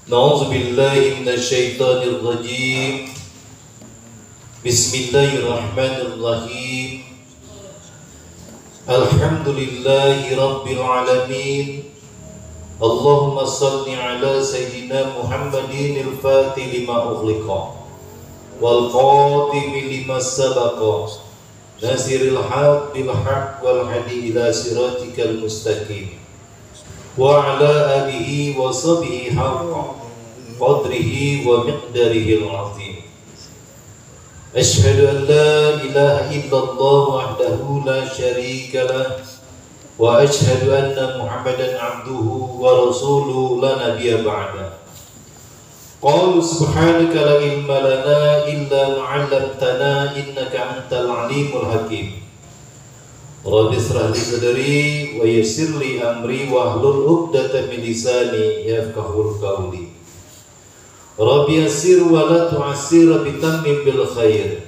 Na'udzu billahi minasyaitonir rajim. Bismillahirrahmanirrahim. Alhamdulillahi rabbil alamin. Allahumma salli ala sayyidina Muhammadin al-fatih lima ughliqa wal qatimi lima sabaqa nasiril haq bil haq wal hadi ila siratikal mustaqim wa ala alihi wa sahbihi haqqa qadrihi wa miqdarihi al-azim. Asyhadu an la ilaha illallah wahdahu la syarika lah wa asyhadu anna Muhammadan abduhu wa rasuluhu la nabiyya ba'da. Qala subhanaka la ilma lana illa ma 'allamtana innaka antal alimul hakim. Rabbi ishrah li sadri wa yassir li amri wa hlul 'uqdatam min lisani yafqahul qawli. Rabbi yassir wa la tu'assir bitammim bil khair.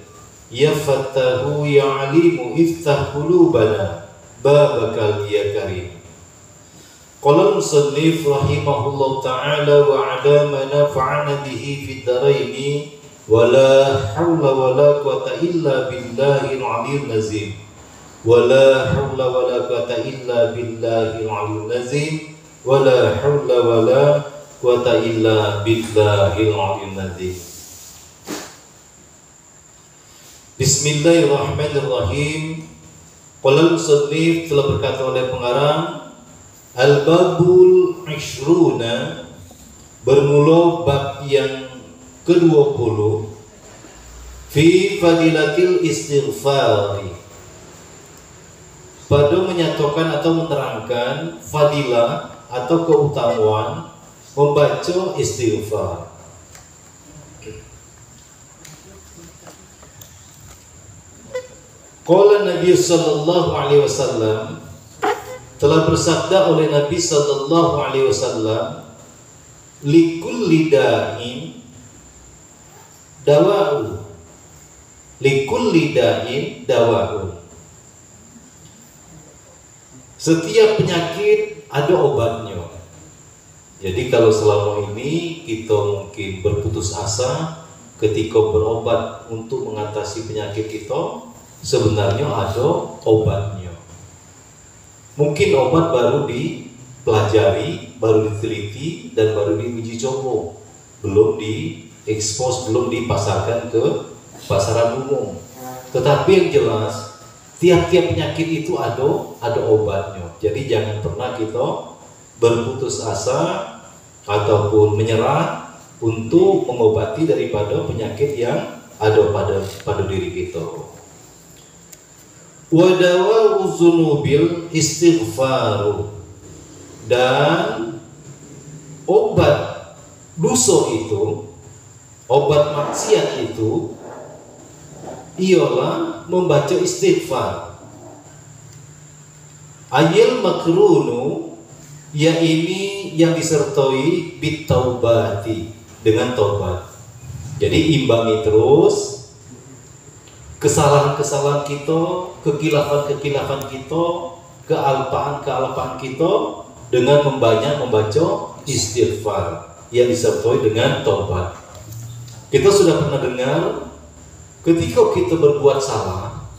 Ya Fattahu ya Alimu iftah qulubana babakal ya karim. Qala al-musannif rahimahullah ta'ala wa 'ala ma nafa'ana bihi fid dharaini wa la hawla wa la quwata illa billahil 'aliyyil azim. Wa la hawla wa la quwata illa billahil 'aliyyil azim. Wa la hawla wa la quwata illa billahil 'aliyyil azim. Bismillahirrahmanirrahim. Qala al-musannif, telah berkata oleh pengarang, Al-Babul Ishruna, bermula bab yang ke-20, fi fadilatil istighfari, pada menyatakan atau menerangkan fadilah atau keutamaan membaca istighfar. Qala Nabi sallallahu alaihi wasallam, telah bersabda oleh Nabi sallallahu alaihi wasallam, likulli da'in dawa'u, likulli da'in dawa'u. Setiap penyakit ada obatnya. Jadi kalau selama ini kita mungkin berputus asa ketika berobat untuk mengatasi penyakit kita, sebenarnya ada obatnya. Mungkin obat baru dipelajari, baru diteliti, dan baru diuji coba, belum diekspos, belum dipasarkan ke pasaran umum. Tetapi yang jelas, tiap-tiap penyakit itu ada obatnya. Jadi jangan pernah kita berputus asa ataupun menyerah untuk mengobati daripada penyakit yang ada pada diri kita. Wa dawa'u dzunubil istighfaru, dan obat dosa itu, obat maksiat itu ialah membaca istighfar. Ayil makrunu, ya ini yang disertai bitaubati, dengan taubat. Jadi imbangi terus kesalahan-kesalahan kita, kekilafan-kekilafan kita, kealpaan-kealpaan kita dengan membaca istighfar yang disertai dengan taubat. Kita sudah pernah dengar, ketika kita berbuat salah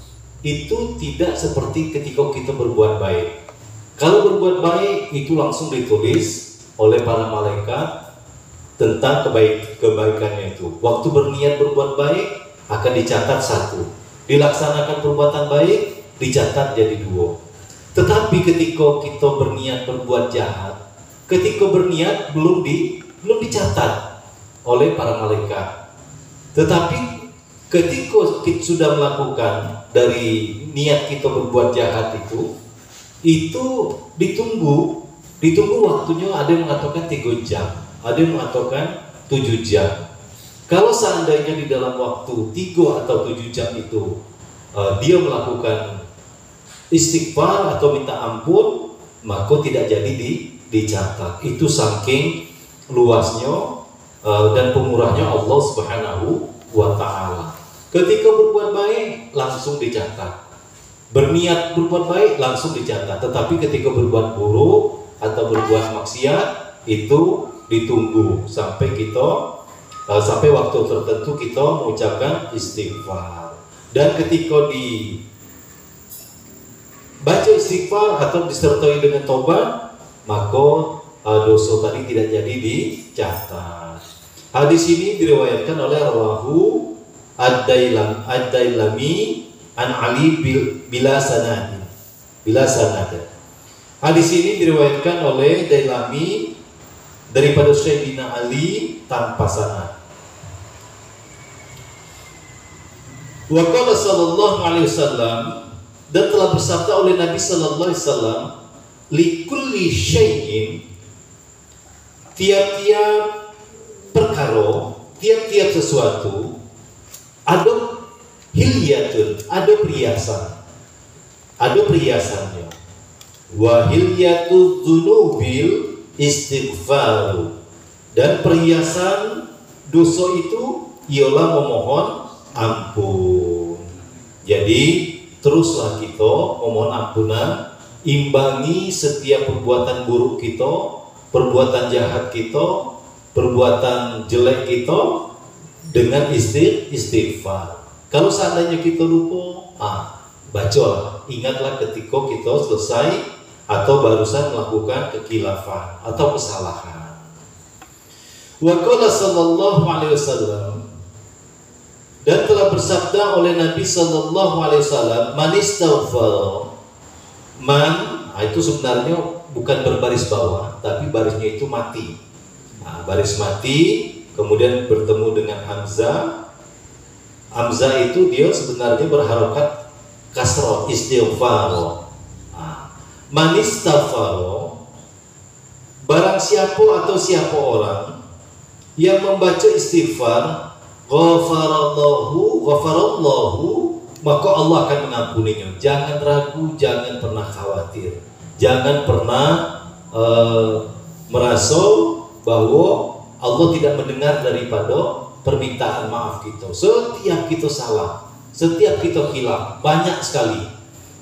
itu tidak seperti ketika kita berbuat baik. Kalau berbuat baik itu langsung ditulis oleh para malaikat tentang kebaikannya itu. Waktu berniat berbuat baik akan dicatat 1, dilaksanakan perbuatan baik dicatat jadi 2. Tetapi ketika kita berniat berbuat jahat, ketika berniat belum dicatat oleh para malaikat. Tetapi ketika kita sudah melakukan dari niat kita berbuat jahat itu ditunggu waktunya. Ada yang mengatakan 3 jam, ada yang mengatakan 7 jam. Kalau seandainya di dalam waktu 3 atau 7 jam itu dia melakukan istighfar atau minta ampun, maka tidak jadi dicatat. Itu saking luasnya dan pemurahnya Allah Subhanahu wa ta'ala. Ketika berbuat baik langsung dicatat, berniat berbuat baik langsung dicatat. Tetapi ketika berbuat buruk atau berbuat maksiat itu ditunggu sampai sampai waktu tertentu kita mengucapkan istighfar. Dan ketika baca istighfar atau disertai dengan tobat, maka dosa tadi tidak jadi dicatat. Hadis ini diriwayatkan oleh rawahu Ad-Dailami an Ali bila sanad. Hadis ini diriwayatkan oleh Dailami daripada Sayyidina Ali tanpa sanad. Wa qala sallallahu alaihi wasallam, dan telah bersabda oleh Nabi sallallahu alaihi wasallam, likulli syai'in, tiap-tiap perkara, tiap-tiap sesuatu ada hilyatun, ada perhiasannya. Wa hilyatu dzunubil istighfaru, dan perhiasan dosa itu ialah memohon ampun. Jadi teruslah kita memohon ampunan, imbangi setiap perbuatan buruk kita, perbuatan jahat kita, perbuatan jelek kita dengan istighfar. Kalau seandainya kita lupa, bacalah, ingatlah ketika kita selesai atau barusan melakukan kekhilafan atau kesalahan. Wa qala sallallahu alaihi wasallam, dan telah bersabda oleh Nabi sallallahu alaihi wasallam, man istaghfara, itu sebenarnya bukan berbaris bawah, tapi barisnya itu mati. Baris mati, kemudian bertemu dengan Hamzah. Hamzah itu dia sebenarnya berharokat kasrah, istighfar. Man istaghfara, barang siapa atau siapa orang yang membaca istighfar, ghafarallahu, maka Allah akan mengampuninya. Jangan ragu, jangan pernah khawatir, jangan pernah merasa bahwa Allah tidak mendengar daripada permintaan maaf kita. Setiap kita salah, setiap kita hilaf, banyak sekali,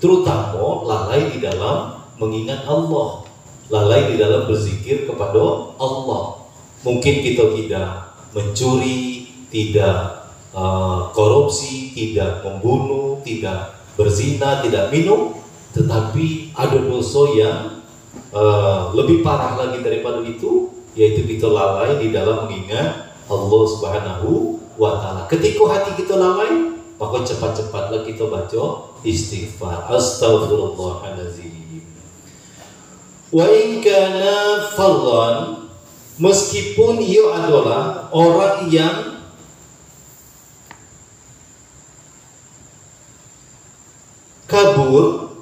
terutama lalai di dalam mengingat Allah, lalai di dalam berzikir kepada Allah. Mungkin kita tidak mencuri, tidak korupsi, tidak membunuh, tidak berzina, tidak minum, tetapi ada dosa yang lebih parah lagi daripada itu, yaitu kita lalai di dalam mengingat Allah Subhanahu wa Ta'ala. Ketika hati kita lalai, maka cepat-cepatlah kita baca istighfar. Astaghfirullahaladzim. Wa in kana farran, meskipun ia adalah orang yang kabur,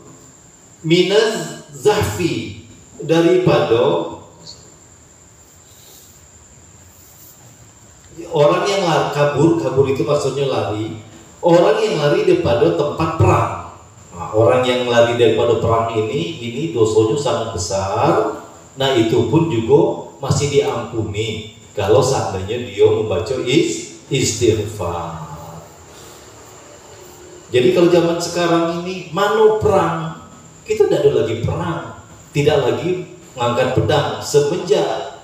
minaz zahfi, daripada orang yang kabur itu maksudnya lari, orang yang lari daripada tempat perang. Orang yang lari daripada perang ini dosanya sangat besar. Nah, itu pun juga masih diampuni kalau seandainya dia membaca istighfar. Jadi kalau zaman sekarang ini mana perang, kita tidak ada lagi perang, tidak lagi mengangkat pedang. Semenjak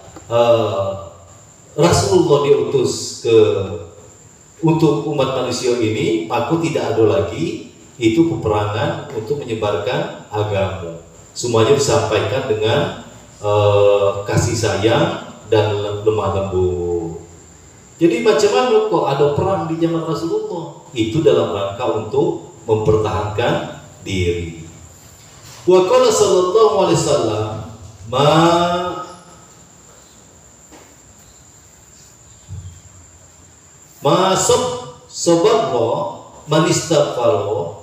Rasulullah diutus untuk umat manusia ini, maka tidak ada lagi itu peperangan untuk menyebarkan agama. Semuanya disampaikan dengan kasih sayang dan lemah lembut. Jadi macam mana kok ada perang di zaman Rasulullah? Itu dalam rangka untuk mempertahankan diri. Wa qala sallallahu alaihi wasallam, sabarra man istaghfara,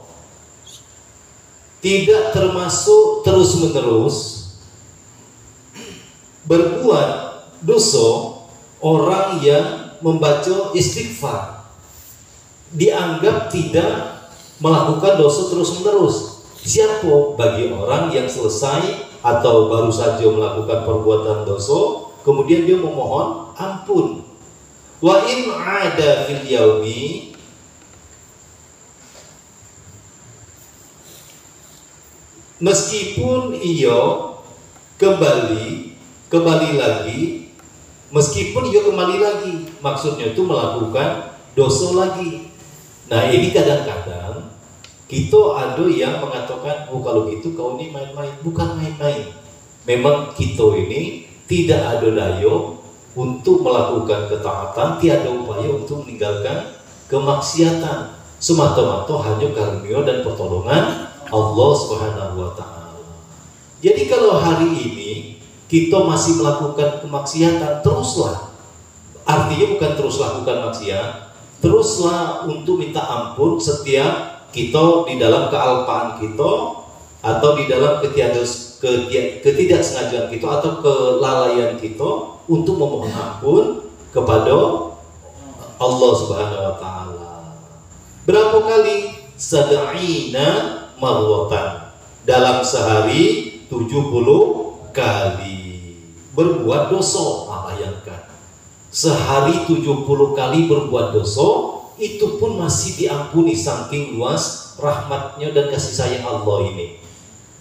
tidak termasuk terus-menerus berbuat dosa orang yang membaca istighfar, dianggap tidak melakukan dosa terus-menerus. Siapa? Bagi orang yang selesai atau baru saja melakukan perbuatan dosa, kemudian dia memohon ampun. Wa in ada fil yaumi, meskipun ia kembali lagi Meskipun ia kembali lagi, maksudnya itu melakukan dosa lagi. Nah ini kadang-kadang kita ada yang mengatakan, oh kalau gitu kau ini main-main. Bukan main-main. Memang kita ini tidak ada daya untuk melakukan ketaatan, tiada upaya untuk meninggalkan kemaksiatan. Semata-mata hanya karunia dan pertolongan Allah Subhanahu wa Ta'ala. Jadi kalau hari ini kita masih melakukan kemaksiatan, teruslah. Artinya bukan terus lakukan maksiat, teruslah untuk minta ampun setiap kita di dalam kealpaan kita atau di dalam ketidaksengajaan kita atau kelalaian kita untuk memohon ampun kepada Allah Subhanahu wa Ta'ala. Berapa kali? Sad'ina marwatan. Dalam sehari 70 kali berbuat dosa. Bayangkan, sehari 70 kali berbuat dosa, itu pun masih diampuni saking luas rahmatnya dan kasih sayang Allah ini.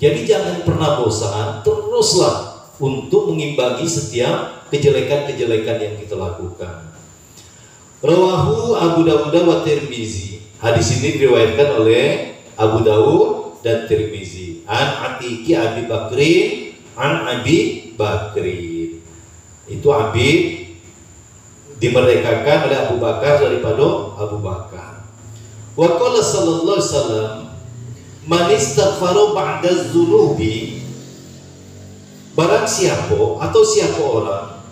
Jadi jangan pernah bosan, teruslah untuk mengimbangi setiap kejelekan-kejelekan yang kita lakukan. Rawahu Abu Dawud wa Tirmizi. Hadis ini diriwayatkan oleh Abu Dawud dan Tirmizi. An Atiki Abi Bakrin, an Abi Bakrin. Itu Abi dimerdekakan oleh Abu Bakar daripada Abu Bakar. Wa qala sallallahu alaihi wasallam, man istaghfara ba'da dzunubi, barang siapa atau siapa orang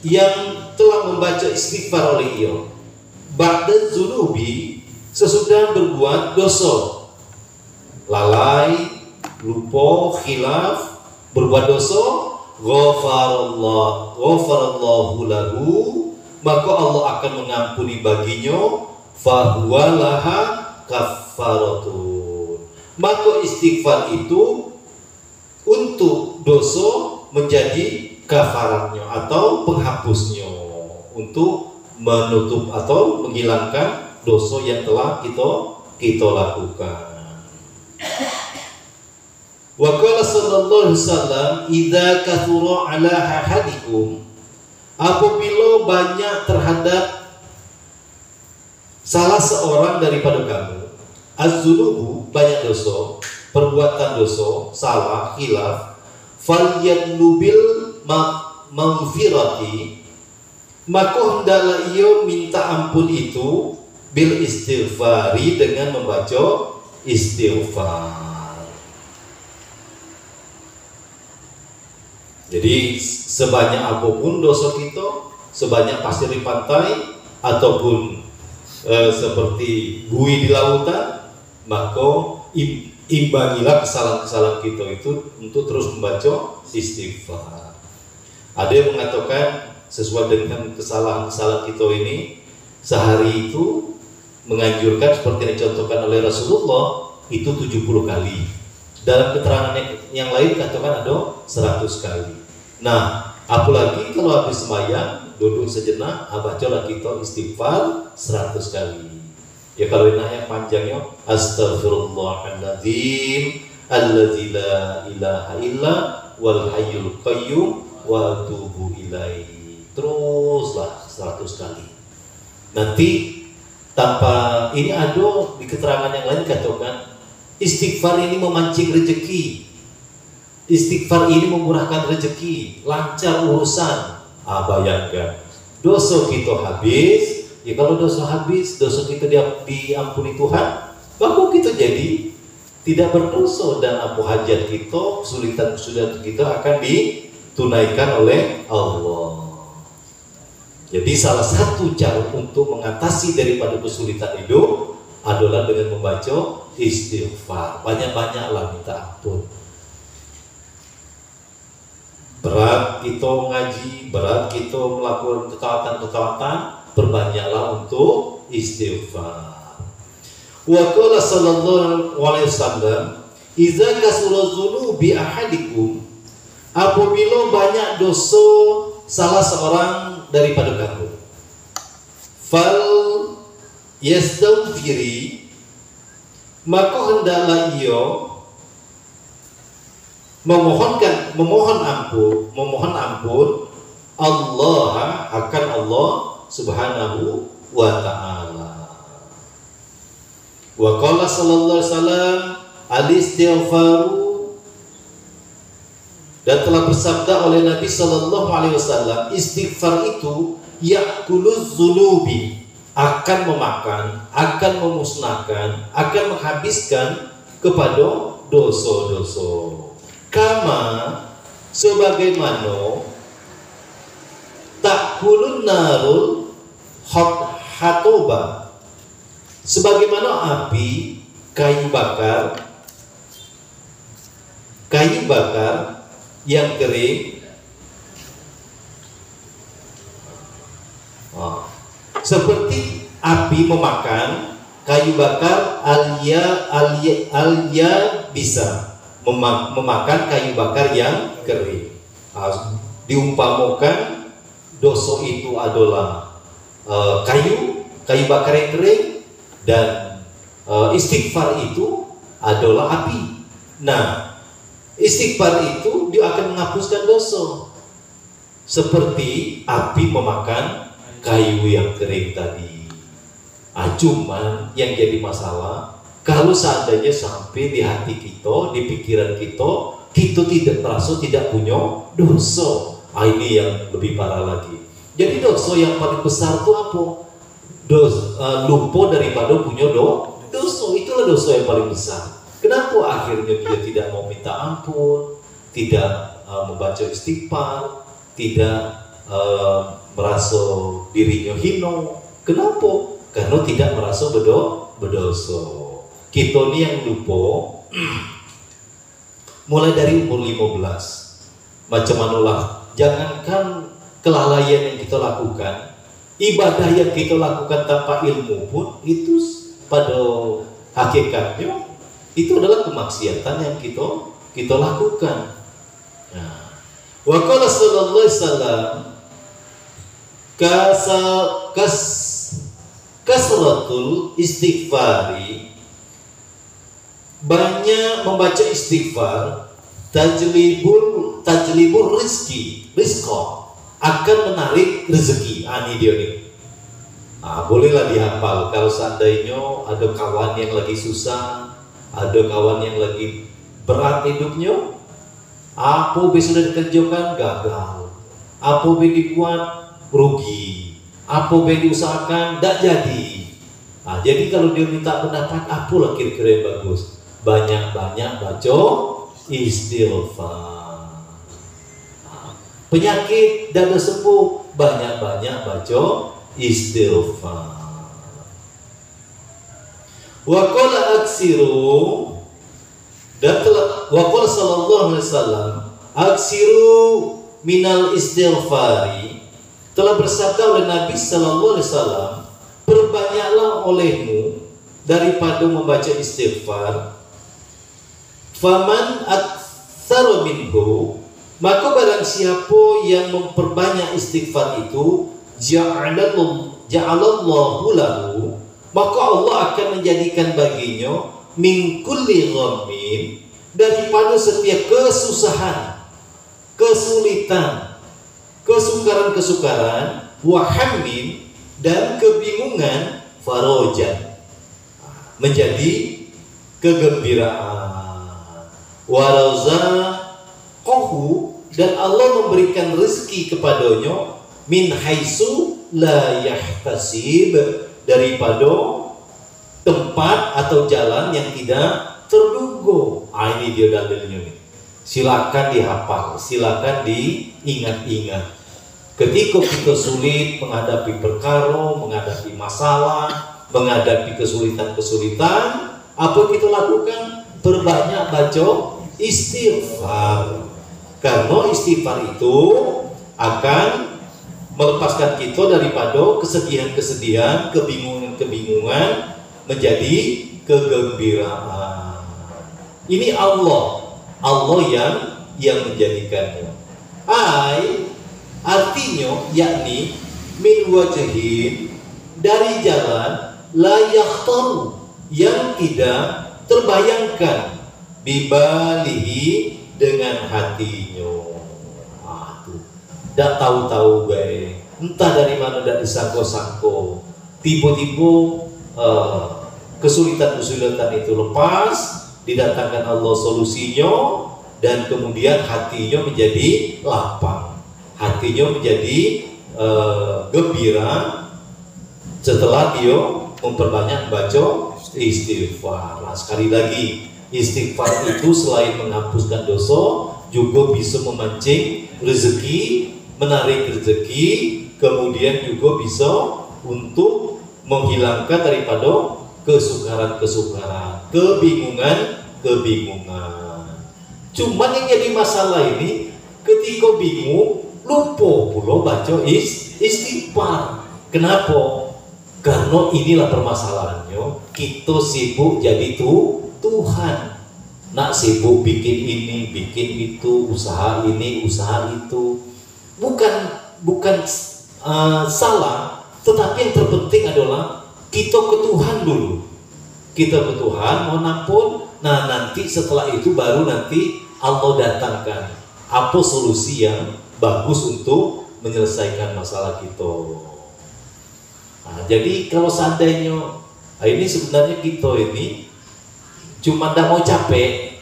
yang telah membaca istighfar oleh ia ba'da dzunubi, sesudah berbuat dosa, lalai, lupa, khilaf, berbuat dosa, ghafarallahu lahu, maka Allah akan mengampuni baginya, fahuwa laha kafaratun, maka istighfar itu untuk dosa menjadi kafaratnya atau penghapusnya, untuk menutup atau menghilangkan dosa yang telah kita lakukan. Wa qala sallallahu alaihi wasallam, idza kathura ala ahadikum, apabila banyak terhadap salah seorang daripada kamu, az-zunubu, banyak dosa, perbuatan dosa, salah, khilaf, falyatlubil maghfirati, maka hendaklah ia minta ampun itu bil istighfari, dengan membaca istighfar. Jadi sebanyak apapun dosa kita, sebanyak pasir di pantai ataupun seperti buih di lautan, maka imbangilah kesalahan-kesalahan kita itu untuk terus membaca istighfar. Ada yang mengatakan sesuai dengan kesalahan-kesalahan kita ini, sehari itu menganjurkan seperti yang dicontohkan oleh Rasulullah itu 70 kali. Dalam keterangan yang lain katakan ada 100 kali. Nah, apalagi kalau habis sembahyang duduk sejenak, bacalah kita istighfar 100 kali. Ya kalau yang panjangnya, Astaghfirullahaladzim alladzi la ilaha illa wal hayyul qayyum wa atubu ilaihi. Teruslah 100 kali. Nanti tanpa ini ada di keterangan yang lain katakan, istighfar ini memancing rezeki, istighfar ini memurahkan rezeki, lancar urusan. Bayangkan, dosa kita habis. Ya kalau dosa habis, dosa kita diampuni Tuhan, maka kita jadi tidak berdosa, dan apa hajat kita, kesulitan kita akan ditunaikan oleh Allah. Jadi salah satu cara untuk mengatasi daripada kesulitan hidup adalah dengan membaca istighfar. Banyak-banyaklah minta ampun. Berat kita ngaji, berat kita melakukan ketaatan-ketaatan, perbanyaklah untuk istighfar. Wa qala sallallahu alaihi wasallam, idza kasura dzunubi ahadikum, apabila banyak dosa salah seorang daripada kamu, fal yastaghfiri, maka hendaklah ia memohon ampun Allah akan Allah Subhanahu wa ta'ala. Wa qala sallallahu alaihi wasallam al-istighfaru, dan telah bersabda oleh Nabi sallallahu alaihi wasallam, istighfar itu ya'kuluz dzunubi, akan memakan, akan memusnahkan, akan menghabiskan kepada dosa-dosa. Kama, sebagaimana ta'kulun narul hatoba, sebagaimana api kayu bakar yang kering, seperti api memakan kayu bakar alia bisa memakan kayu bakar yang kering. Diumpamakan dosa itu adalah kayu bakar yang kering, dan istighfar itu adalah api. Nah, istighfar itu dia akan menghapuskan dosa, seperti api memakan kayu yang kering tadi. Cuman yang jadi masalah, kalau seandainya sampai di hati kita, di pikiran kita tidak merasa tidak punya dosa. Ini yang lebih parah lagi. Jadi dosa yang paling besar itu apa? Lupa daripada punya dosa. Itulah dosa yang paling besar. Kenapa akhirnya dia tidak mau minta ampun, tidak membaca istighfar, tidak merasa dirinya hina? Kenapa? Karena tidak merasa berdosa. Kita ini yang lupa mulai dari umur 15. Macam manalah, jangankan kelalaian yang kita lakukan, ibadah yang kita lakukan tanpa ilmu pun itu pada hakikatnya itu adalah kemaksiatan yang kita lakukan. Nah, wa qala sallallahu alaihi wasallam kasratul istighfari, banyak membaca istighfar, tajlibur rizqa, akan menarik rezeki. Ini dia nih. Bolehlah dihafal. Kalau seandainya ada kawan yang lagi susah, ada kawan yang lagi berat hidupnya, apa bisa dikerjakan gagal, apa bisa dibuat rugi, apa bisa diusahakan tidak jadi. Jadi kalau dia minta pendapat, apalah kira-kira yang bagus? Banyak-banyak baca istighfar. Penyakit dada sembuh, banyak-banyak baca istighfar. Wa qala aksiru, dan telah wa qala sallallahu alaihi wasallam aksiru minal istighfari, telah bersabda oleh Nabi sallallahu alaihi wasallam, perbanyaklah olehmu daripada membaca istighfar. Faman aktsara minhu, maka barang siapa yang memperbanyak istighfar itu, ja'alallahu lahu, maka Allah akan menjadikan baginya min kulli ghammin, daripada setiap kesusahan, kesulitan, kesukaran, wa hammin, dan kebingungan, farajan, menjadi kegembiraan, warazaqahu, dan Allah memberikan rezeki kepadanya min haitsu la yahtasib, daripada tempat atau jalan yang tidak terduga. Ini dia dalilnya nih. Silakan dihafal, silakan diingat-ingat. Ketika kita sulit menghadapi perkara, menghadapi masalah, menghadapi kesulitan-kesulitan, apa kita lakukan? Perbanyak baca istighfar. Karena istighfar itu akan melepaskan kita daripada kesedihan-kesedihan, kebingungan-kebingungan, menjadi kegembiraan. Ini Allah yang menjadikannya. Artinya yakni min wajhin, dari jalan la yakhtaru, yang tidak terbayangkan, bibalihi, dengan hatinya. Dak tahu-tahu bae, entah dari mana dak disangko-sangko, tiba-tiba kesulitan-kesulitan itu lepas, didatangkan Allah solusinya, dan kemudian hatinya menjadi lapang, hatinya menjadi gembira setelah dia memperbanyak baca istighfar. Nah, sekali lagi, istighfar itu selain menghapuskan dosa, juga bisa memancing rezeki, menarik rezeki, kemudian juga bisa untuk menghilangkan daripada kesukaran-kesukaran, kebingungan. Cuman yang jadi masalah ini, ketika bingung, lupa pula baca istighfar. Kenapa? Karena inilah permasalahannya, kita sibuk jadi Tuhan. Nak sibuk bikin ini, bikin itu, usaha ini, usaha itu. Bukan salah, tetapi yang terpenting adalah kita ke Tuhan dulu. Kita ke Tuhan, mohon ampun. Nah, nanti setelah itu baru nanti Allah datangkan apa solusi yang bagus untuk menyelesaikan masalah kita. Nah, jadi kalau seandainya ini sebenarnya kita ini cuma dah mau capek,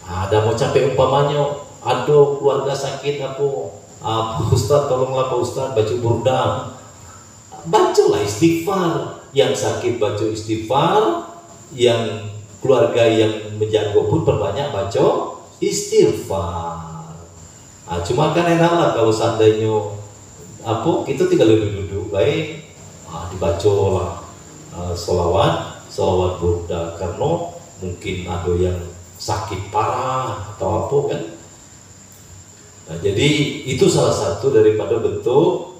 dah mau capek umpamanya, aduh keluarga sakit aku, Pak Ustaz tolonglah Pak Ustaz baca burda, bacalah istighfar, yang sakit baca istighfar, yang keluarga yang menjaga pun perbanyak baca istighfar. Cuma kan enaklah kalau seandainya kita tinggal duduk-duduk baik, dibacalah salawat burda, karena mungkin ada yang sakit parah atau apa kan. Nah, jadi itu salah satu daripada bentuk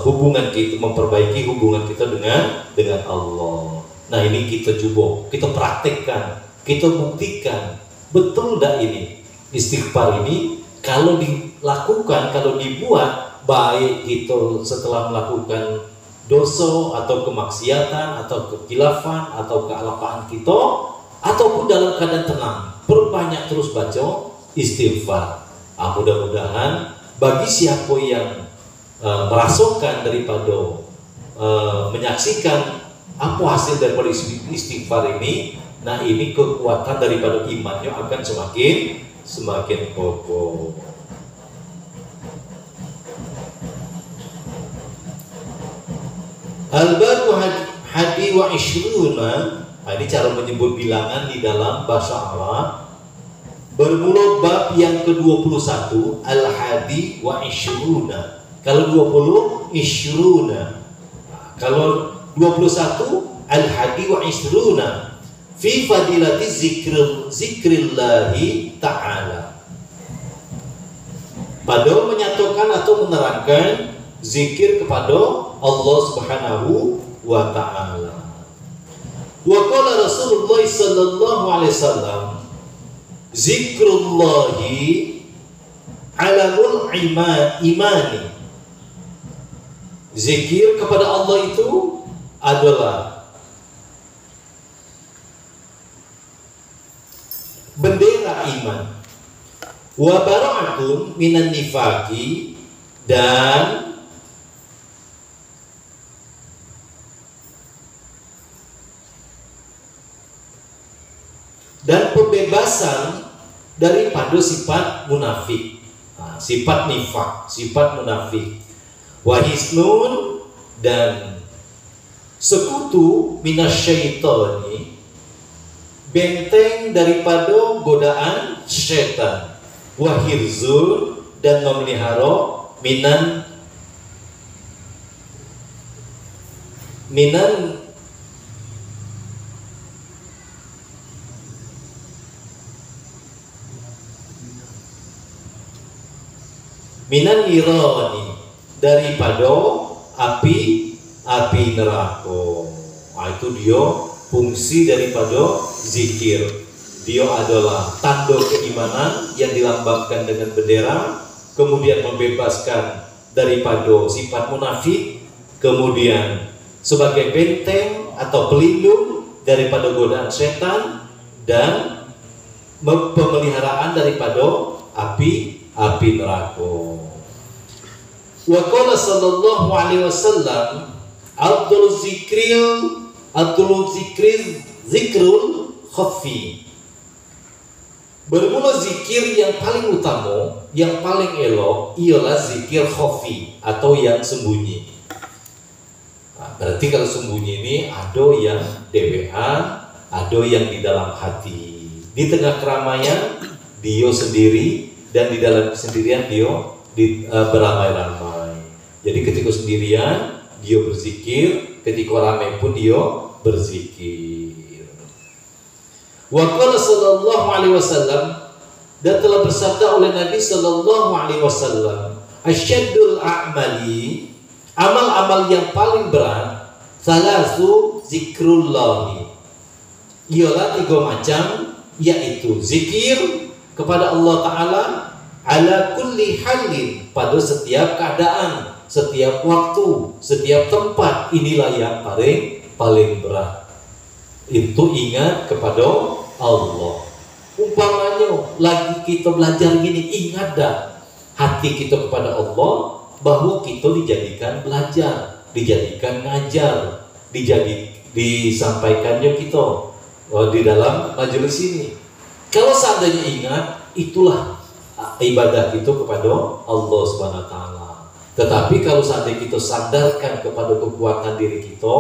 hubungan kita, memperbaiki hubungan kita dengan Allah. Nah, ini kita coba, kita praktekkan, kita buktikan betul enggak ini istighfar ini kalau dilakukan, kalau dibuat, baik kita setelah melakukan dosa atau kemaksiatan atau kekhilafan atau kealpaan kita, ataupun dalam keadaan tenang, perbanyak terus baca istighfar. Mudah-mudahan bagi siapa yang merasakan daripada menyaksikan apa hasil daripada istighfar ini, nah ini kekuatan daripada imannya akan semakin kokoh. Al-Badu hadi wa ishruna. Ini cara menyebut bilangan di dalam bahasa Arab. Bermula bab yang ke-21, al-hadi wa ishruna. Kalau 20 ishruna. Kalau 21 al-hadi wa ishruna fi fadilati zikrillahi ta'ala. Pada menyatukan atau menerangkan zikir kepada Allah Subhanahu wa ta'ala. Wa qala Rasulullah sallallahu alaihi wasallam, zikrullahi alamul imani. Zikir kepada Allah itu adalah bendera iman. Wa bara'atun minan nifaqi, dan pembebasan daripada sifat munafik, sifat nifak, sifat munafik. Wahisnun, dan sekutu minasyaitani, benteng daripada godaan syaitan. Wahirzun, dan memelihara minan nirani, daripada api neraka. Itu dia fungsi daripada zikir. Dia adalah tanda keimanan yang dilambangkan dengan bendera, kemudian membebaskan daripada sifat munafik, kemudian sebagai benteng atau pelindung daripada godaan setan, dan pemeliharaan daripada api neraka. Wa qala sallallahu alaihi wasallam Abdul zikri zikrul khafi. Bermula zikir yang paling utama, yang paling elok ialah zikir khafi atau yang sembunyi. Nah, berarti kalau sembunyi ini ada yang dewean, ada yang di dalam hati. Di tengah keramaian dia sendiri, dan di dalam kesendirian dia beramai-ramai. Jadi ketika sendirian dia berzikir, ketika ramai pun dia berzikir. Wa qala sallallahu alaihi wasallam, dan telah bersabda oleh Nabi sallallahu alaihi wasallam, asyaddul a'mali, amal-amal yang paling berat, salasu zikrullahi, ialah 3 macam, yaitu zikir kepada Allah Ta'ala ala kulli halin, pada setiap keadaan, setiap waktu, setiap tempat. Inilah yang paling berat. Itu ingat kepada Allah. Umpamanya lagi kita belajar gini, ingat dah hati kita kepada Allah, bahwa kita dijadikan belajar, dijadikan ngajar, disampaikannya kita di dalam majelis ini. Kalau seandainya ingat, itulah ibadah kita kepada Allah Subhanahu wa taala. Tetapi kalau seandainya kita sandarkan kepada kekuatan diri kita,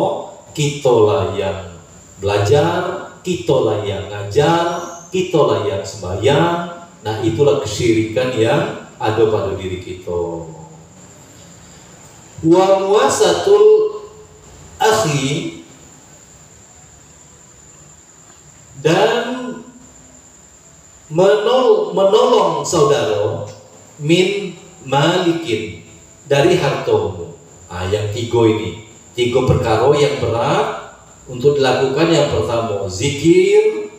kitalah yang belajar, kitalah yang ngajar, kitalah yang sembahyang. Nah, itulah kesyirikan yang ada pada diri kita. Wa muwasatul akhi, dan menolong saudara, min malikin, dari hartamu. Yang 3 ini, 3 perkara yang berat untuk dilakukan. Yang pertama, zikir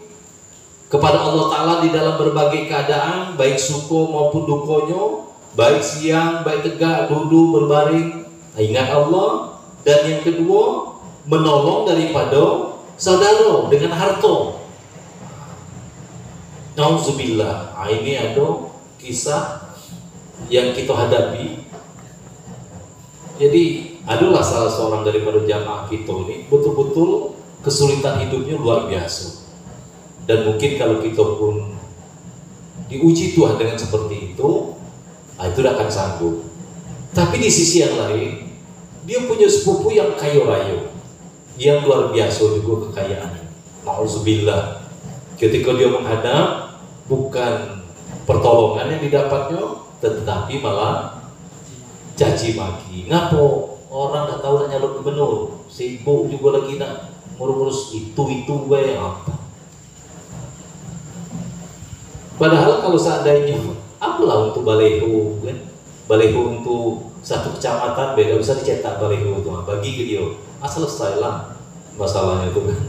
kepada Allah Ta'ala di dalam berbagai keadaan, baik suka maupun dukanya, baik siang, baik tegak, duduk, berbaring, ingat Allah. Dan yang kedua, menolong daripada saudara dengan harta. Nauzubillah, ini ada kisah yang kita hadapi. Jadi adalah salah seorang daripada jamaah kita ini betul-betul kesulitan hidupnya luar biasa. Dan mungkin kalau kita pun diuji Tuhan dengan seperti itu, itu tidak akan sanggup. Tapi di sisi yang lain, dia punya sepupu yang kaya raya, yang luar biasa juga kekayaannya. Nauzubillah. Ketika dia menghadap, bukan pertolongan yang didapatnya, tetapi malah caci maki. Ngapo orang tak tahu nak nyalon gubernur, sibuk juga lagi nak ngurus itu bae apa. Padahal kalau seandainya apalah untuk baleho, kan? Baleho untuk satu kecamatan beda, bisa dicetak baleho itu bagi ke dia. Selesai lah masalahnya itu kan.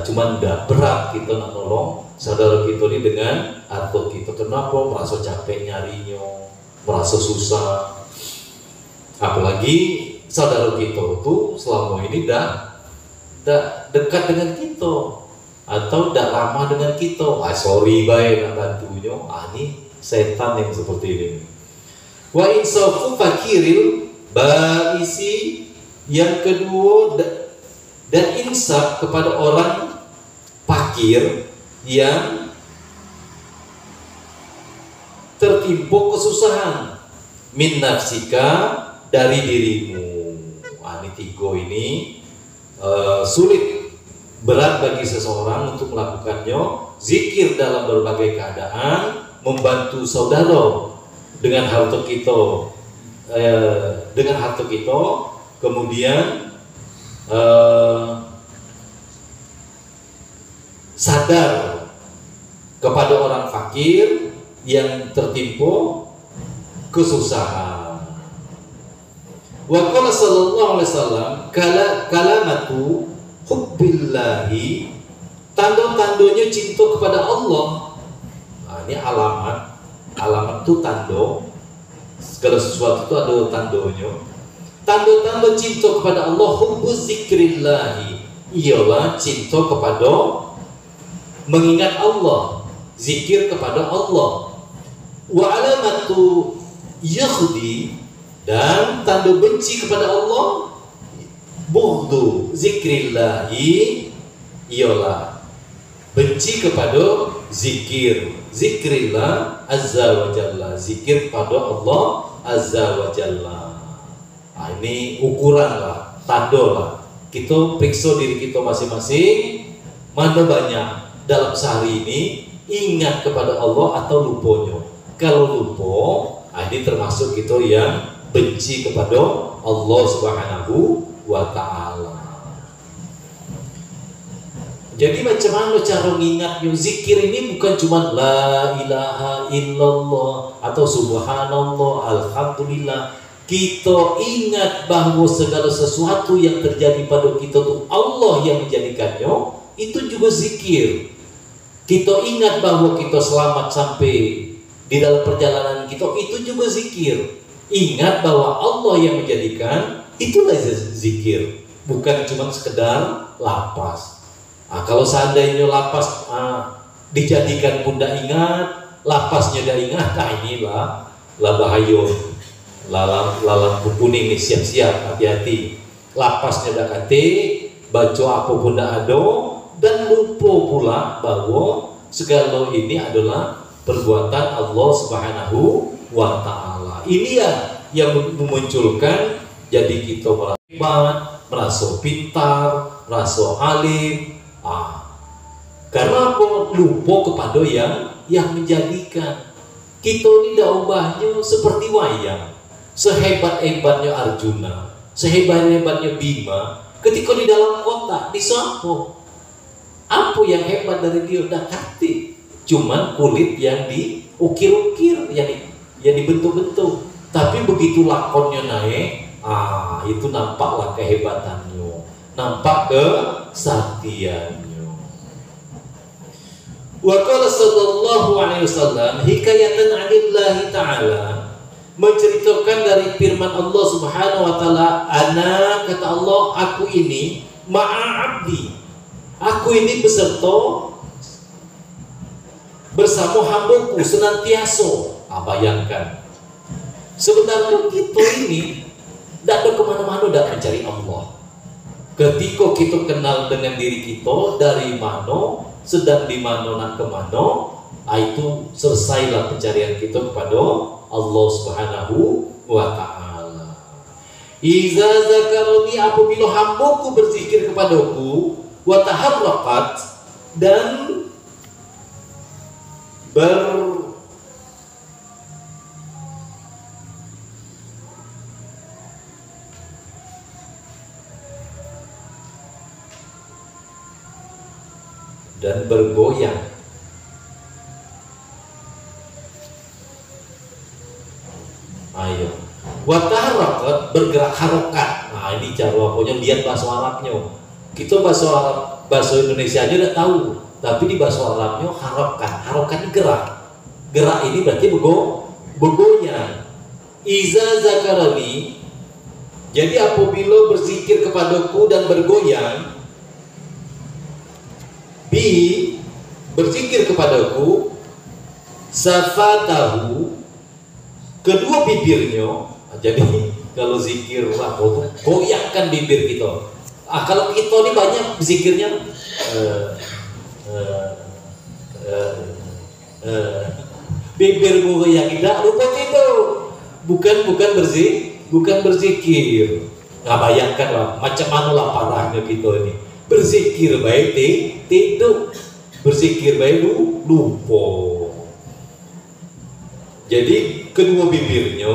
Cuman tidak berat kita nak nolong saudara kita ini dengan atau kita kenapa merasa capek nyarinya, merasa susah. Apalagi saudara kita itu selama ini dah dekat dengan kita atau dah lama dengan kita. Sorry baik nak bantunya. Ini setan yang seperti ini. Wa insafu fakiril baisi, yang kedua, dan insaf kepada orang fakir yang tertimpa kesusahan, min nafsika, dari dirimu. Ini 3 ini sulit, berat bagi seseorang untuk melakukannya. Zikir dalam berbagai keadaan, membantu saudara dengan harta kita, kemudian sadar kepada orang fakir yang tertimpa kesusahan. Wa qala sallallahu alaihi wasallam, kalamatu hubbillahi, tanda-tandanya cinta kepada Allah. Ini alamat itu tanda, segala sesuatu itu ada tandanya. Tanda-tanda cinta kepada Allah, hubbuz zikrillahi, ialah cinta kepada mengingat Allah, zikir kepada Allah. Wa alamatu yakhdi, Dan tanda benci kepada Allah, bughdu zikrillahi, ialah benci kepada zikrillah azza wa jalla, zikir pada Allah azza wa jalla. Nah, ini ukuran lah, tanda lah. Kita periksa diri kita masing-masing, mana banyak dalam sehari ini ingat kepada Allah atau lupanya. Kalau lupa, ini termasuk kita yang benci kepada Allah Subhanahu wa ta'ala. Jadi macam mana cara mengingatnya? Zikir ini bukan cuma la ilaha illallah atau subhanallah, alhamdulillah. Kita ingat bahawa segala sesuatu yang terjadi pada kita itu Allah yang menjadikannya, itu juga zikir. Kita ingat bahawa kita selamat sampai di dalam perjalanan kita, itu juga zikir. Ingat bahwa Allah yang menjadikan, itulah zikir. Bukan cuma sekedar lapas. Kalau seandainya lapas dijadikan pun tidak ingat, lapasnya tidak ingat, inilah bahaya. Lalang kuning ini siap-siap, hati-hati. Lapasnya tidak kate, baca apa pun tidak ada, dan lupa pula bahwa segala ini adalah perbuatan Allah Subhanahu wa ta'ala. Ini yang memunculkan jadi kita merasa hebat, merasa pintar, merasa alim. Karena apa? Lupa kepada yang menjadikan. Kita ini daubahnya seperti wayang. Sehebat-hebatnya Arjuna, sehebat-hebatnya Bima, ketika di dalam kotak disapu, apa yang hebat dari dia? Dah kati, cuman kulit yang diukir-ukir, yang dibentuk-bentuk. Tapi begitu lakonnya naik, itu nampaklah kehebatannya, nampak kesaktiannya. Wa qala sallallahu alaihi wasallam hikayatan 'anillahi ta'ala, menceritakan dari firman Allah Subhanahu wa taala, ana, kata Allah, aku ini ma'abdi, aku ini bersama hambaku senantiasa. Bayangkan, sebenarnya kita ini tidak ada kemana-mana, tidak mencari Allah. Ketika kita kenal dengan diri kita, dari mana, sedang di mana, nak kemana, itu selesailah pencarian kita kepada Allah Subhanahu wa ta'ala. Iza zakaroni, apabila hambaku berzikir kepadaku, wa taharraqat, dan bergoyang. Ayo, wataharakat, bergerak harokat. Ini cara apanya, lihat bahasa Arabnya. Kita bahasa Indonesia aja udah tahu, tapi di bahasa Arabnya harokat. Harokat ini gerak. Gerak ini berarti bergoyang. Iza zakarani, jadi apabila berzikir kepadaku dan bergoyang, berzikir kepadaku, safatahu, kedua bibirnya. Jadi kalau zikir goyangkan bibir kita. Kalau kita ini banyak zikirnya bibir goyang, tidak lupa itu. Bukan berzikir. Bayangkan lah, macam mana lah parahnya kita ini. Berzikir baik tidur, berzikir baik lupa. Jadi kedua bibirnya,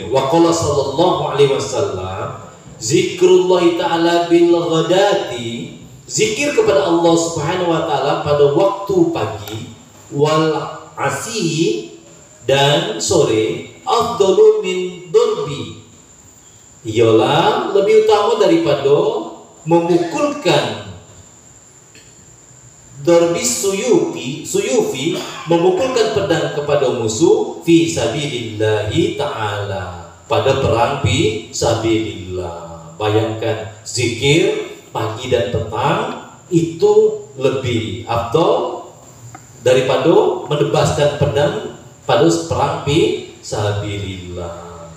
wa qala sallallahu alaihi wasallam, zikrullah ta'ala bil ghadati, zikir kepada Allah Subhanahu wa ta'ala pada waktu pagi, wal asi, dan sore, afdalu min darbi, ialah lebih utama daripada memukulkan darbi suyufi, memukulkan pedang kepada musuh, fi sabilillahi ta'ala, pada perang fi sabilillah. Bayangkan, zikir pagi dan petang itu lebih afdal daripada menebaskan pedang pada perang fi sabilillah.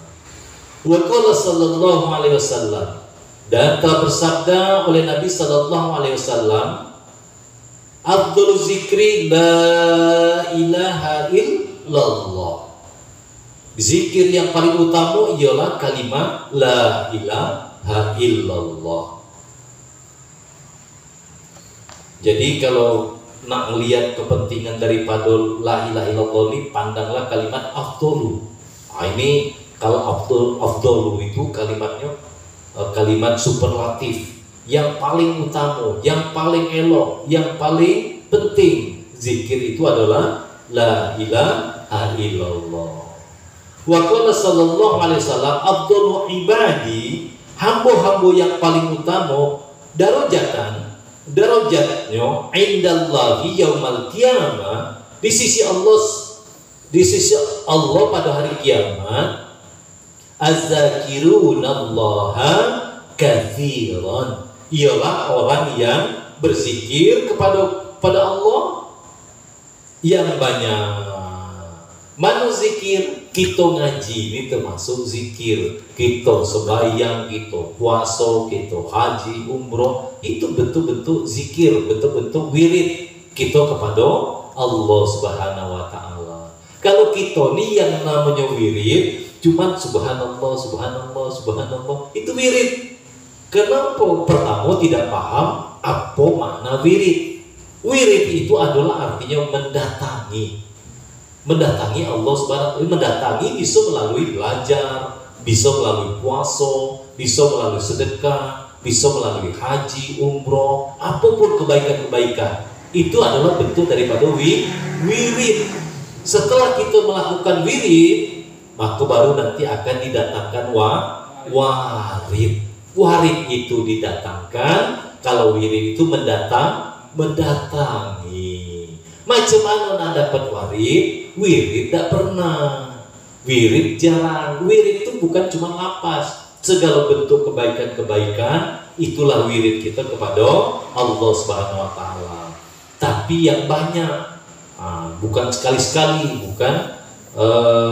Wa qala sallallahu alaihi wasallam, dan telah bersabda oleh Nabi sallallahu alaihi wasallam, afdhalu zikri la ilaha illallah. Zikir yang paling utama ialah kalimat la ilaha illallah. Jadi kalau nak melihat kepentingan daripada la ilaha illallah ini, pandanglah kalimat afdalu. Ini kalau afdalu itu kalimatnya kalimat superlatif, yang paling utama, yang paling elok, yang paling penting. Zikir itu adalah la ilaha illallah. Wa qala sallallahu alaihi wasallam, afdalu ibadi, hamba-hamba yang paling utama darajatnya indallahi yaumal qiyamah, di sisi Allah pada hari kiamat, az-zakirunallaha katsiran, ialah orang yang berzikir kepada Allah yang banyak. Mana zikir? Kita ngaji ini termasuk zikir. Kita sembahyang, kita puasa, kita haji, umroh, itu betul-betul zikir, betul-betul wirid kita kepada Allah Subhanahu wa taala. Kalau kita ni yang namanya wirid cuman subhanallah, subhanallah, subhanallah, itu wirid. Kenapa? Pertama tidak paham apa makna wirid. Wirid itu adalah artinya mendatangi Allah Subhanahu wa taala. Mendatangi bisa melalui belajar, bisa melalui puasa, bisa melalui sedekah, bisa melalui haji, umroh, apapun kebaikan-kebaikan. Itu adalah bentuk daripada wirid. Setelah kita melakukan wirid, maka baru nanti akan didatangkan warid. Warid itu didatangkan kalau wirid itu mendatangi. Macam mana nak dapat warid? Wirid tak pernah. Wirid jarang. Wirid itu bukan cuma lapas. Segala bentuk kebaikan-kebaikan, itulah wirid kita kepada Allah Subhanahu wa taala. Tapi yang banyak, bukan sekali-sekali, bukan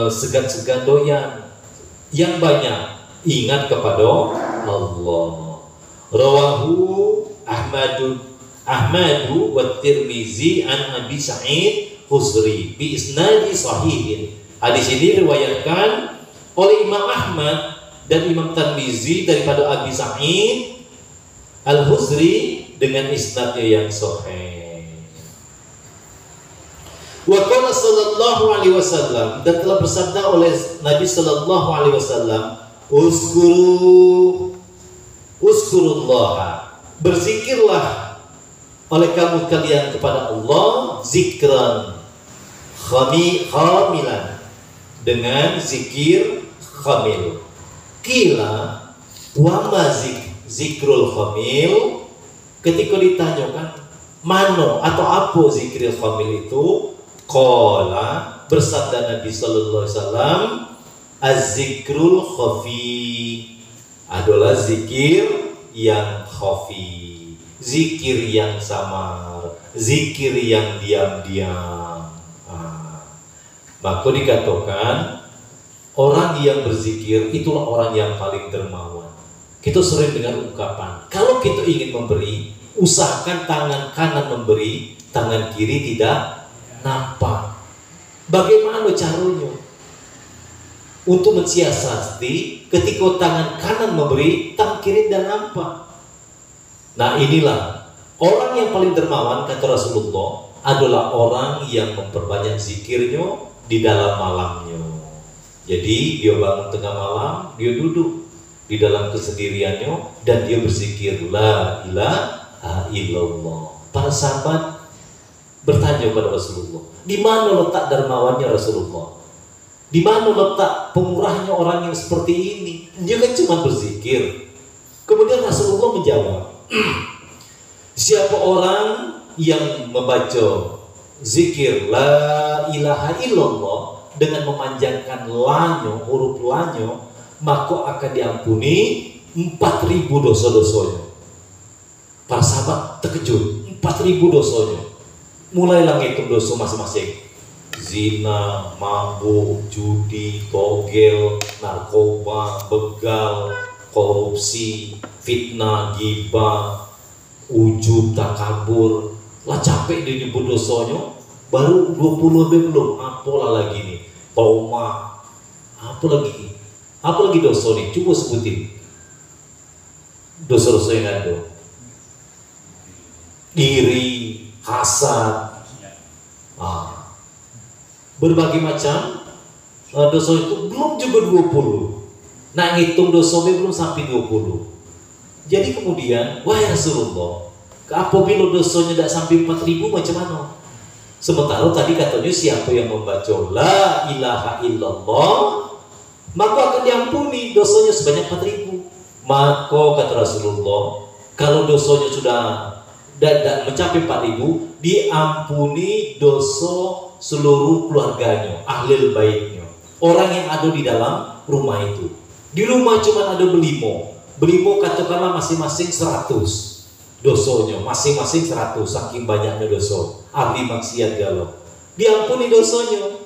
segan-segan doyan, yang banyak ingat kepada Allah. Rawahu Ahmadu wa Tirmizi an Abi Sa'id Khudri bi isnadi sahihin. Hadis ini diriwayatkan oleh Imam Ahmad dan Imam Tirmizi daripada Abi Sa'id Al-Khudri dengan isnadnya yang sahih. Wa qala sallallahu alaihi wasallam, dan telah bersabda oleh Nabi sallallahu alaihi wasallam, Uskurullah, berzikirlah oleh kamu kalian kepada Allah zikran khamilan, dengan zikir khamil. Kila wa ma zikrul khamil, ketika ditanyakan mana atau apa zikrul khamil itu, qala, bersabda Nabi sallallahu alaihi wasallam, az-zikrul khafi, adalah zikir yang khafi, zikir yang samar, zikir yang diam-diam. Maka dikatakan orang yang berzikir itulah orang yang paling dermawan. Kita sering dengar ungkapan, kalau kita ingin memberi, usahakan tangan kanan memberi, tangan kiri tidak nampak. Bagaimana caranya untuk mensiasati ketika tangan kanan memberi, tangan kiri tidak nampak? Nah, inilah orang yang paling dermawan, kata Rasulullah, adalah orang yang memperbanyak zikirnya di dalam malamnya. Jadi dia bangun tengah malam, dia duduk di dalam kesendiriannya dan dia berzikir la ilaha illallah. Para sahabat bertanya kepada Rasulullah, di mana letak dermawannya Rasulullah? Di mana letak pemurahnya orang yang seperti ini? Dia kan cuma berzikir. Kemudian Rasulullah menjawab, siapa orang yang membaca zikir la ilaha illallah dengan memanjangkan lanyo, huruf lanyo, maka akan diampuni 4.000 dosa-dosanya. Para sahabat terkejut, 4.000 dosanya. Mulailah ngitung dosa masing-masing. zina, mabuk, judi, togel, narkoba, begal, korupsi, fitnah, ghibah, ujub, takabur. Lah capek dia nyebut dosanya, baru 20 lebih belum, apalah lagi nih, toma, apa lagi dosa nih, coba sebutin dosa-dosa yang ada. Iri, hasad, berbagai macam dosa itu belum juga 20. Nah ngitung dosanya belum sampai 20. Jadi kemudian, wahai Rasulullah, apabila dosanya tidak sampai 4.000 macam mana? Sementara tadi katanya siapa yang membaca la ilaha illallah maka akan diampuni dosanya sebanyak 4.000. Maka kata Rasulullah, kalau dosanya sudah tidak mencapai 4.000, diampuni dosa seluruh keluarganya, ahlil baitnya, orang yang ada di dalam rumah itu. Di rumah cuma ada belimo katakanlah masing-masing 100 dosanya, masing-masing 100, saking banyaknya dosa, ahli maksiat galau, diampuni dosanya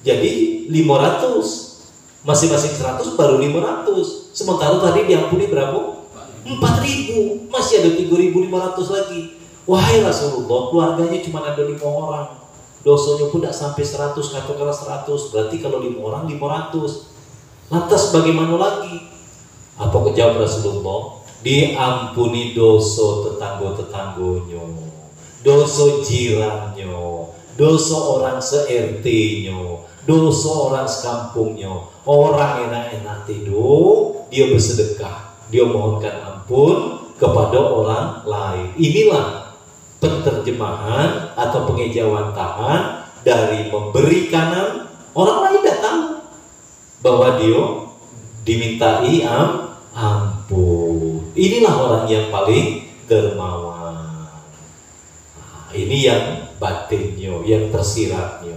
jadi 500, masing-masing 100 baru 500. Sementara tadi diampuni berapa? 4.000, masih ada 3.500 lagi. Wahai Rasulullah, keluarganya cuma ada 5 orang, dosanya pun tidak sampai 100, katakanlah 100, berarti kalau 5 orang 500. Lantas bagaimana lagi? Apa kejawab Rasulullah? Diampuni dosa tetangga-tetangganya, dosa jirannya, dosa orang se-RT-nya, dosa orang sekampungnya. Orang enak-enak tidur, dia bersedekah, dia mohonkan ampun kepada orang lain. Inilah penterjemahan atau pengejawantahan dari memberi kanan, orang lain datang bahwa dia dimintai ampun. Inilah orang yang paling dermawan. Ini yang batinnya, yang tersiratnya.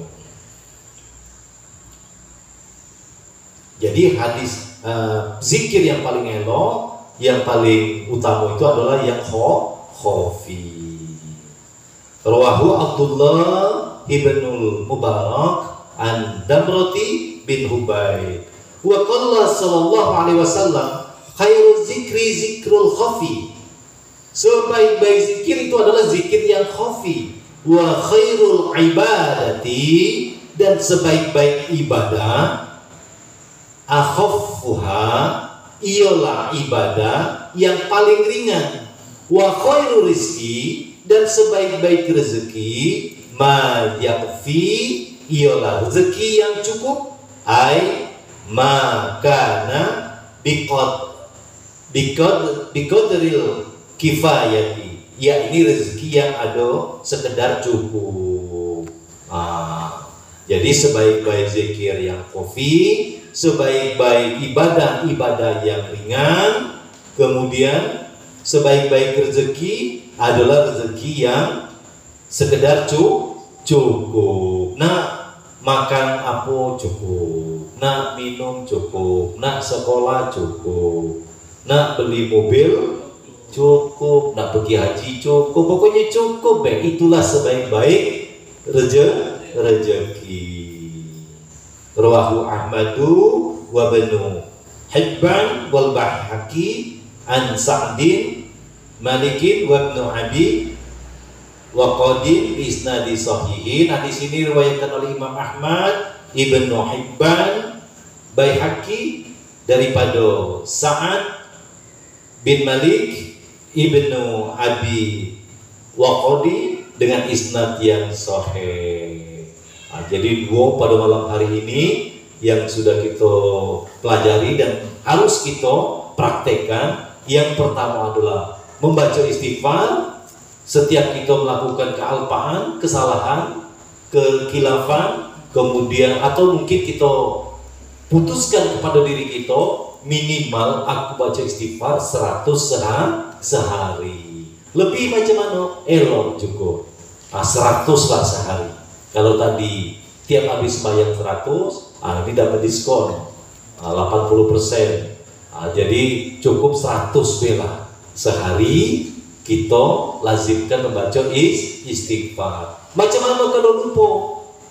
Jadi hadis zikir yang paling elok, yang paling utama itu adalah yang khofi. Rawahu Abdullah ibnul Mubarak an Damrati bin Hubayb. Wa qala sallallahu alaihi wasallam, khairul zikri zikrul khafi. Sebaik-baik zikir itu adalah zikir yang khafi. Wa khairul ibadati, dan sebaik-baik ibadah akhaffuha, ialah ibadah yang paling ringan. Wa khairul rizki, dan sebaik-baik rezeki ma yakfi, ialah rezeki yang cukup. Ai makana biqadril kifayati, ya ini rezeki yang ada sekedar cukup. Jadi sebaik-baik zikir yang khafi, sebaik-baik ibadah yang ringan, kemudian sebaik-baik rezeki adalah rezeki yang sekedar cukup. Nah, makan apa cukup, nak minum cukup, nak sekolah cukup, nak beli mobil cukup, nak pergi haji cukup, pokoknya cukup. Itulah sebaik-baik rezeki. Rawahu Ahmadu wa Ibnu Hibban wal Baihaqi an Sa'din Malikin wa Ibnu Abi wa Qadim bi isnadi sahihin. Hadis ini diriwayatkan oleh Imam Ahmad, Ibnu Hibban, Baihaqi daripada Sa'ad bin Malik, Ibnu Abi wa Qadim dengan isnad yang sahih. Jadi dua pada malam hari ini yang sudah kita pelajari dan harus kita praktekkan. Yang pertama adalah membaca istighfar setiap kita melakukan kealpaan, kesalahan, kekhilafan, kemudian atau mungkin kita putuskan kepada diri kita, minimal aku baca istighfar 100 sehari. Lebih macam mana? Elok cukup 100 lah sehari. Kalau tadi tiap habis sembahyang 100, ini dapat diskon 80%. Jadi cukup 100 bela sehari kita lazimkan membaca istighfar. Macam mana kalau lupa?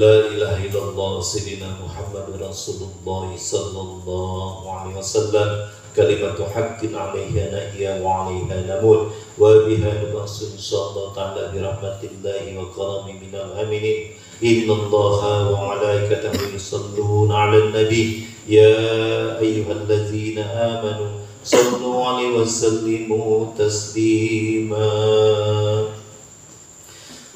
La ilaha illallah Sayyidina Muhammad Rasulullah sallallahu alaihi wasallam kalimatu haqqin 'alaiha nahya wa 'alaiha namut wa biha nabsu insyaallah ta'ala bi rahmatillahi wa karami minal aminin. Innallaha wa malaikatahu yusholluna 'alan nabi ya ayyuhallazina amanu sallu 'alaihi wa sallimu taslima.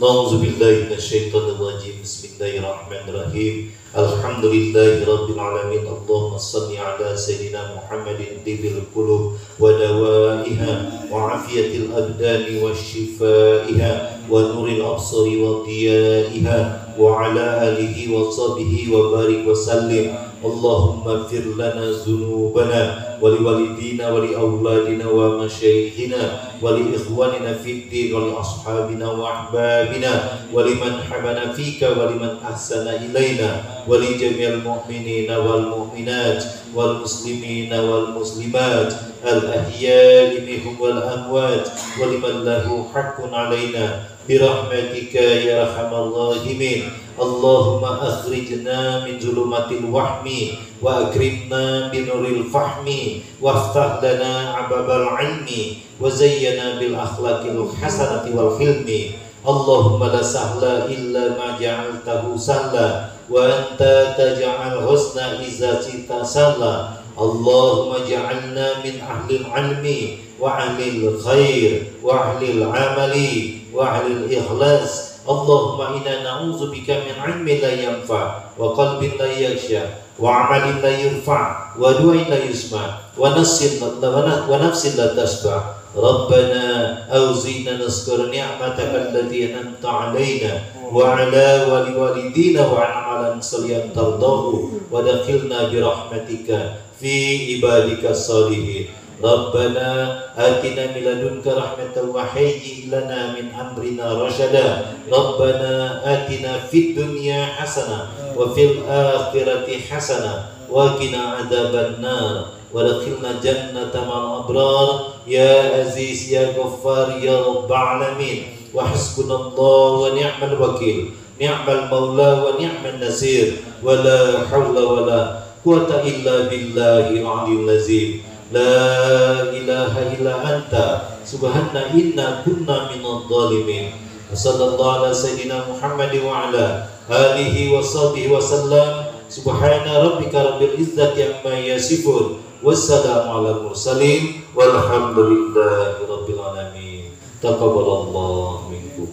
A'udzu billahi minasyaitonir rajim. Bismillahirrahmanirrahim. Alhamdulillahi rabbil alamin. Allahumma shalli ala sayyidina Muhammadin tibil qulub wa dawaiha wa afiyatil abdani wa shifaiha wa nuril absari wa diyaiha wa ala alihi wa sahbihi wa barik wa sallim. Allahumma fir lana dzunubana wa liwalidina wa liauladina wa masyayikhina wa li ikhwanina fid din wa li ashabina wa ahbabina wa liman habana fika wa liman ahsana ilaina wa li jami'il mu'minina wal mu'minat wal muslimina wal muslimat al ahya'i minhum wal amwat wa liman lahu haqqun alaina bi rahmatika ya arhamar rahimin. Allahumma akhrijna min zulumatil wahmi wa akrimna binuril fahmi waftah lana ababal ilmi wa zayyana bil akhlaqil hasanati wal hilmi. Allahumma la sahla illa ma ja'altahu sahla wa anta taj'al husna iza sita sahla. Allahumma ja'alna min ahlil ilmi wa ahlil khair wa ahlil amali wa ahlil ikhlas. Allahumma inna na'udzubika min ilmin la yanfa wa qalbin la yakhsha wa amalin la yurfa wa du'ain la yusma wa nafsin la tasba. Rabbana awzina nazkur ni'mataka allati an'amta 'alaina wa 'ala walidina wa 'amalan salihan tardahu wa dakhilna bi rahmatika fi ibadika salihin. Rabbana atina min ladunka rahmatan wa hayyi lana min amrina rasyada. Rabbana atina fid dunya hasanah wa fil akhirati hasanah wa qina adzabannar wa adkhilna jannata ma'al abrar ya aziz ya ghaffar ya rabbal alamin. Wa hasbunallahu wa ni'mal wakil, ni'mal maula wa ni'man nasir, wa la hawla wa la quwwata illa billahil aliyyil azim. La ilaha illa anta subhana inna kunna minadh dhalimin. Sallallahu ala sayyidina Muhammad wa ala alihi wa sahbihi wa sallam. Subhana rabbika rabbil izzati amma yasifun wassalamu ala mursalin walhamdulillahi rabbil alamin. Taqabbalallahu minkum.